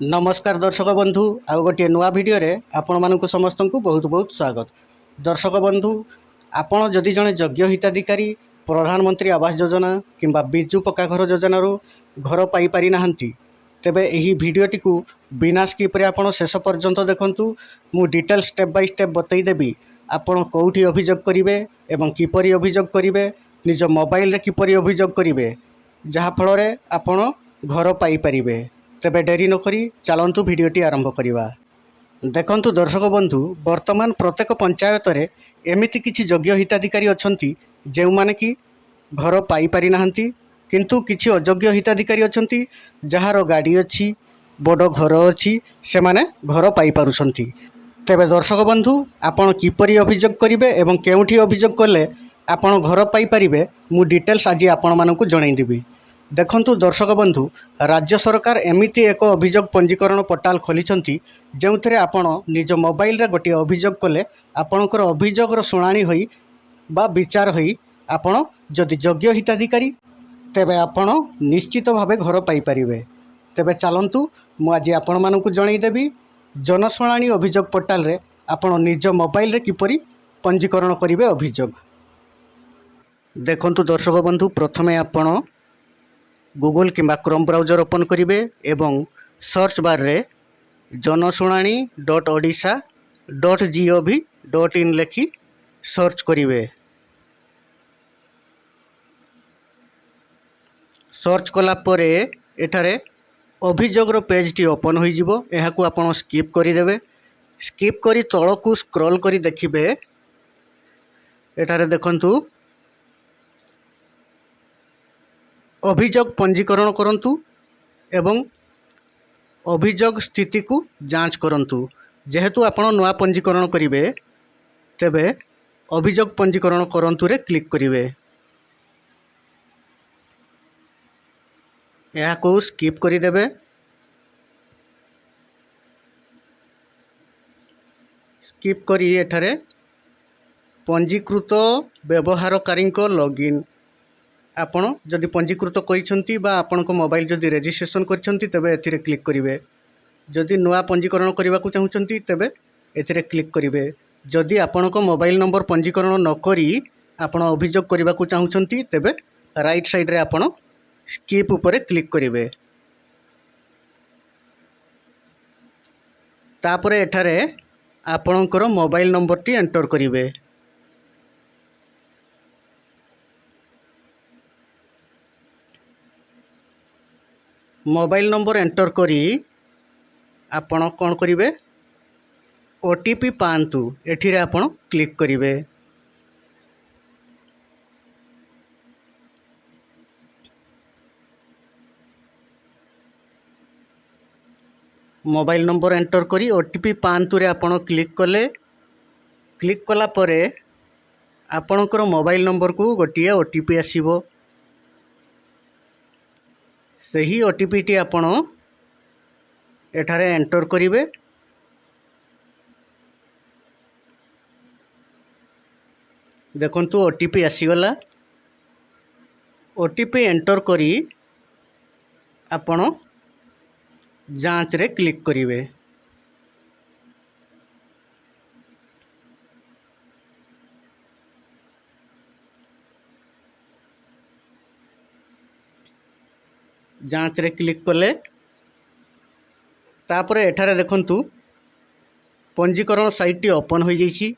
नमस्कार दर्शक बंधु आउ गोटे नुआ भिडियो आपण मानक समस्त को बहुत बहुत स्वागत। दर्शक बंधु आपण जदि जड़े योग्य हिताधिकारी प्रधानमंत्री आवास योजना किंबा बिजु पक्का घर योजना घर पाई पारि नाहंती तेबे एही भिडियोटी को बिना स्किप रे आपण शेष पर्यंत देखंतु। मु डिटेल स्टेप बाय स्टेप बतई देबी आपण कोठी अभियोग करिवे एवं किपरि अभियोग करिवे, निज मोबाइल रे किपरि अभियोग करिवे, जहा फल रे आपण घर पाई परिवे। तेबे डेरी नकरी चलतु भिडियोटी आरंभ करिवा। देखंतु दर्शक बंधु, वर्तमान प्रत्येक पंचायत रे एमिति किछि योग्य हिताधिकारी अछंती जेउ माने कि घर पाई पारि नाहंती, किंतु किछि अयोग्य हिताधिकारी अछंती जहार गाड़ी अछि, बड़ घर अछि, से माने घर पाई पारुछंती। तेबे दर्शक बंधु, आपण किपरि अभियोग करिवे एवं केउठी अभियोग कले आपण घर पाई परिवे, मु डिटेल्स आज आपण मानकु जणाई देबी। देखंतु दर्शक बंधु, राज्य सरकार एमिति एक अभियोग पंजीकरण पोर्टाल खोलिछंती जेउथरे आपण निज मोबाइल रे गोटे अभियोग कले आपणकर अभियोगर शुणाणी होई बा विचार होई आपण जदि योग्य हिताधिकारी तेबे आपण निश्चित भावे घर पाई परिवे। तेबे चलंतु मु आज आपण मानकु जणाई देबी जनशुणाणी अभियोग पोर्टाल रे आपण निज मोबाइल रे किपरि पंजीकरण करिवे अभियोग। देखंतु दर्शक बंधु, प्रथमे आपण गूगल किंबा क्रोम ब्राउजर ओपन करिवे एवं सर्च बार रे जनशुणाणी.odisha.gov.in लिखि सर्च करिवे। सर्च कला परे एठारे अभियोगर पेज टी ओपन होई जिवो। एहाकू आपण स्किप करिदेवे। स्किप करी तळकू स्क्रॉल करी देखिबे। एठारे देखंतु अभियोग पंजीकरण करंतु एवं अभियोग स्थिति को जांच करंतु। जेहेतु आपण नवा पंजीकरण करिवे तेबे अभियोग पंजीकरण करंतु रे क्लिक करिवे। यह को स्किप करि देबे। स्किप करी एठारे पंजीकृत व्यवहारकारी लॉगिन आपण जदि पंजीकृत करिसंती बा आपनको मोबाइल जदि रजिस्ट्रेशन करिसंती तेबे एथिरे क्लिक करिवे। जदि नुआ पंजीकरण करबा को चाहुचंती तेबे एथिरे क्लिक करिवे। जदि आपनको मोबाइल नंबर पंजीकरण न करी आपण अभियोग करबा को चाहुचंती तेबे राइट साइड रे आपण स्किप ऊपर क्लिक करिवे। तापरे एठारे आपणकर मोबाइल नंबर टी एंटर करिवे। मोबाइल नंबर एंटर करी आपण कौन करिवे, ओटीपी पांतु एठिरे आपण क्लिक करिवे। मोबाइल नंबर एंटर करी ओटीपी पांतु रे आपण क्लिक कले। क्लिक कला परे आपणकर मोबाइल नंबर को गोटिए ओटीपी आसीबो। सही ओटीपी टी आपण एठारे एंटर करिवे। देखंतु ओटीपी आसीगला। ओटीपी एंटर करी आपण जांच रे क्लिक करिवे। जांच रे क्लिक कले तापरे एठारे देखंतु पंजीकरण साइट टी ओपन हो जाइछि।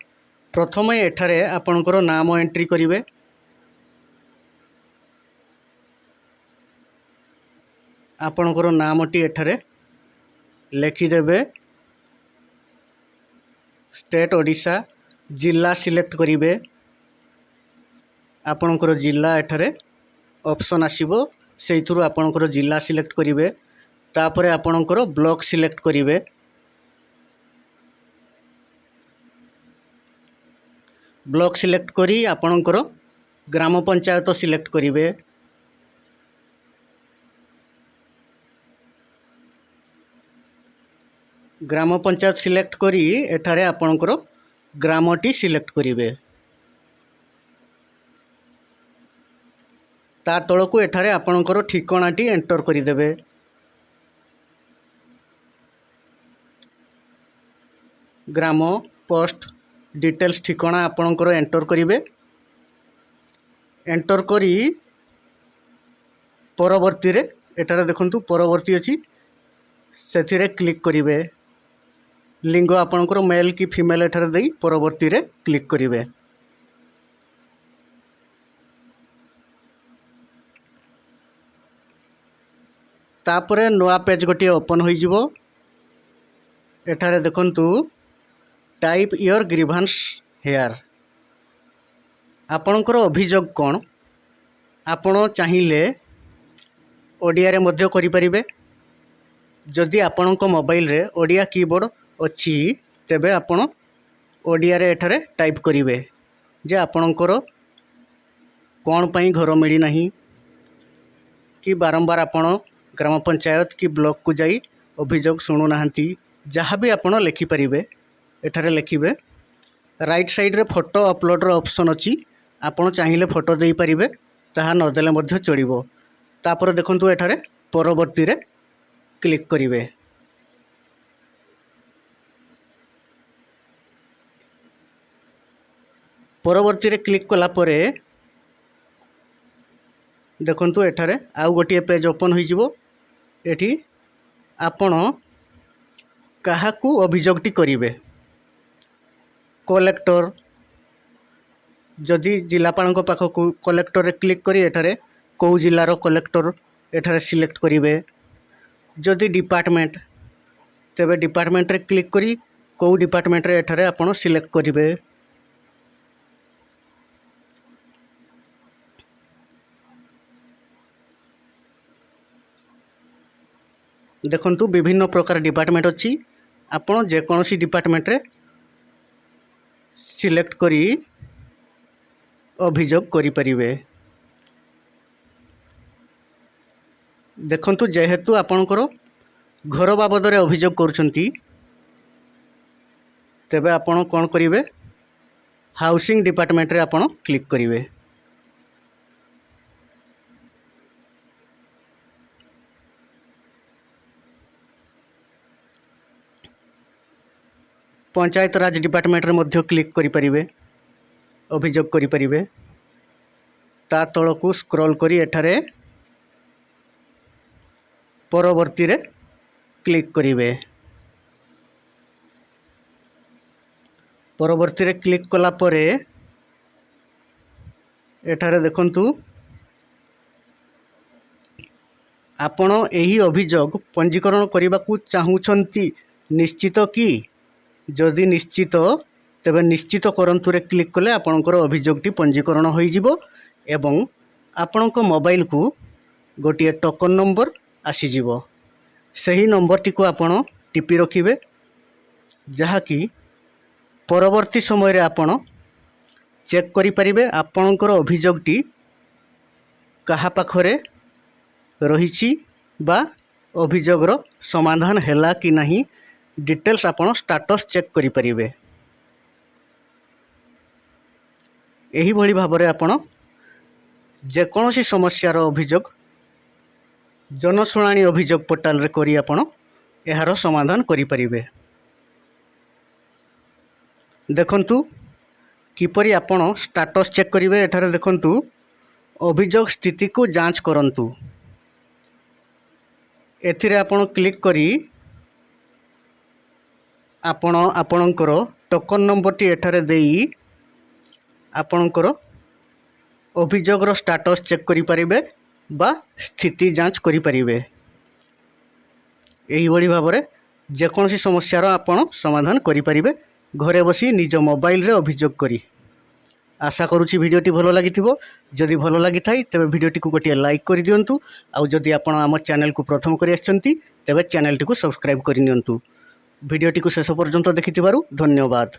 प्रथमे एठारे आपणकर नाम एंट्री करिवे। आपणकर नाम टी एठारे लिखिदेवे। स्टेट ओडिशा, जिला सिलेक्ट करिवे। आपणकर जिला एठारे ऑप्शन आसीबो, सेइथुरु आपणकर जिला सिलेक्ट करिवे। तापरे आपणकर ब्लॉक सिलेक्ट करिवे। ब्लॉक सिलेक्ट करी आपणकर ग्राम पंचायत सिलेक्ट करिवे। ग्राम पंचायत सिलेक्ट करी एठारे आपणकर ग्रामटी सिलेक्ट करिवे। ता तळकू एठारे आपणकर ठिकाणाटी एंटर करिदेवे। ग्राम पोस्ट डिटेल्स ठिकाना आपणकर एंटर करेंगे। एंटर करी परवर्ती रे एटारे देखंतु परवर्ती अछि सेथिरे क्लिक करेंगे। लिंग आपणकर मेल कि फीमेल एठारे देई परवर्ती रे क्लिक करेंगे। तापरे नया पेज गोटे ओपन हो जिवो। एठारे देखंतु टाइप योर ग्रीवांस हेयर। आपणकर अभियोग कौन आपण चाहिए ओडिया रे मध्य करि परिबे। जदि आपणक मोबाइल रे ओडिया कीबोर्ड अछि तेबे आपण ओडिया रे एठारे टाइप करिवे जे आपणकर कौन पई घर मिली नहीं कि बारंबार आपण ग्राम पंचायत कि ब्लॉक को जाई अभियोग शुणु नाहंती जहाँ भी आपण लिखि परिबे एठारे लिखिबे। राइट साइड रे फोटो अपलोड रो ऑप्शन अछि। आपण चाहिए फोटो दे परिबे ताहा न देले मध्य चलिबो। तापर देखंतु एठारे परवर्ती रे क्लिक करिवे। परवर्ती रे क्लिक कला परे देखंतु एठारे आउ गोटे पेज ओपन हो जिवो। एठी आपण काहाकू अभियोगटी करिवे। कलेक्टर जदि जिलापाल पाखक कलेक्टर रे क्लिक करी एठारे कौ जिलार कलेक्टर एठारे सिलेक्ट करिवे। जदि डिपार्टमेंट तेबे डिपार्टमेंट रे क्लिक करी कौ डिपार्टमेंट रे एठारे आपण सिलेक्ट करिवे। देखंतु विभिन्न प्रकार डिपार्टमेंट अछि। आपण जेकोसी डिपार्टमेंट रे सिलेक्ट करी अभियोग करि परिवे। देखंतु जेहेतु आपणकर घर बाबद रे अभियोग करूछंती तेबे आपण कोन करिवे हाउसिंग डिपार्टमेंट रे आपण क्लिक करिवे। पंचायत राज डिपार्टमेंट रे मध्य क्लिक करि परिवे अभियोग करि परिवे। ता तळकू स्क्रॉल करी एठारे परवर्ती रे क्लिक करिवे। परवर्ती रे क्लिक कला परे एठारे देखंतु आपण एही अभियोग पंजीकरण करबाकू चाहूछंती निश्चित कि जदि निश्चित तेबे निश्चित करंतु रे क्लिक कले आपणकर अभियोगटी पंजीकरण होई जिवो एवं आपणक मोबाइल को गोटे टोकन नंबर आसी जिवो। सही नंबर टी को आपण टिपी रखिबे जहाँ कि परवर्ती समय रे आपण चेक करि परिबे आपणकर अभियोगटी कहा पाखरे रहिछि बा अभियोगर समाधान हैला कि नहीं डिटेल्स आपण स्टेटस चेक करि परिबे। एही भली भाबरे आपण जेकोसी समस्यार अभियोग जनशुणाणी अभियोग पोर्टाल रे करी आपण एहार समाधान करि परिबे। देखंतु किपरि आपण स्टेटस चेक करिवे। एठारे देखंतु अभियोग स्थिति को जांच करंतु एथिरे आपण क्लिक करी आपण आपणकर टोकन नंबर टी एठारे देई आपणकर अभियोगर स्टेटस चेक करि परिबे बा स्थिति जांच करि परिबे। एही भली भाबरे जेकोसी समस्यार आपण समाधान करि परिबे घरे बसी निज मोबाइल रे अभियोग करी। आशा करुछि भिडियोटी भलो लागिथिबो। जदि भलो लागिथाय तेबे भिडियोटी को गोटे लाइक करि दियंतु। आउ जदि आपण आम चैनल को प्रथम करि आछंती तेबे चैनल टी को सब्सक्राइब करि नियंतु। भिडियोटी को शेष पर्यंत देखिथिबारु धन्यवाद।